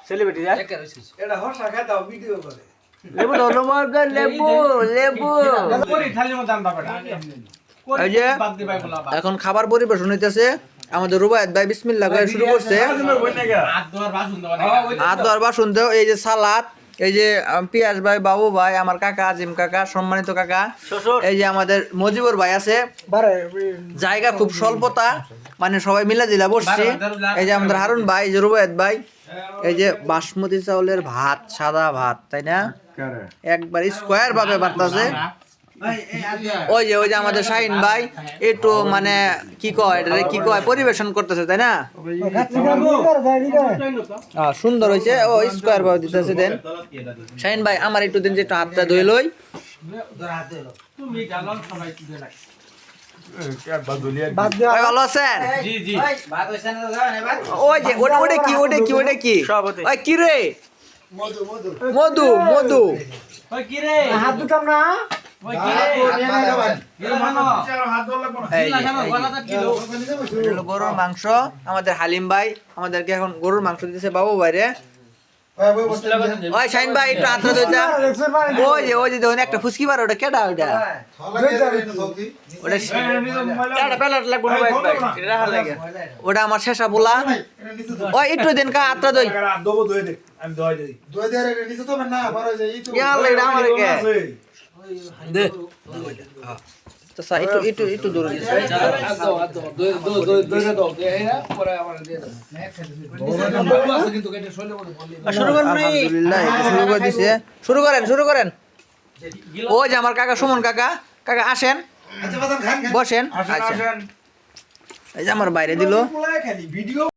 celebrity যা এটা হর্ষা খায় দাও ভিডিও করে লেবু ধন্যবাদ লেবু লেবু এই যে এখন খাবার পরিবেশন হইতেছে আমাদের রুবায়েত ভাই বিসমিল্লাহ করে শুরু করছে হাত ধোয়ার বাসন দাও এই যে সালাদ এই যে পিয়াস ভাই বাবু ভাই আমার কাকা আজিম কাকা সম্মানিত কাকা এই যে আমাদের মজিবুর ভাই আছে জায়গা খুব স্বল্পতা মানে সবাই মিলা জিলা বসছি এই যে আমাদের হারুন ভাই এই যে রুবায়েত ভাই এই যে বাসমতি চাউলের ভাত সাদা ভাত তাই না একবার স্কোয়ার ভাবে বাড়তাছে ওই যে আমাদের শাহিন ভাই একটু মানে কি কয় পরিবেশন করতেছে তাই না সুন্দর হয়েছে ও স্কোয়ার ভাবে দিতেছে দেন শাহিন ভাই আমার একটু দিন যে একটু হাতটা ধুয়ে লই ভালো আছেন ওই যে ওটা কি কি রে মধু মধু হাত দুটাম না গরুর মাংস আমাদের হালিম ভাই আমাদেরকে এখন গরুর মাংস দিতেছে বাবু ভাইরে ওই শাহিন ভাই একটু আত্রা দইতা ওই যে দেখুন একটা ফুসকি বার ওটা কেডা ওটা ওটা আমার শেষা বলা ওই একটু দিন কা আত্রা দই দে একটু দূরে শুরু করেন ওই যে আমার কাকা সুমন কাকা আসেন বসেন আচ্ছা এই যে আমার বাইরে দিল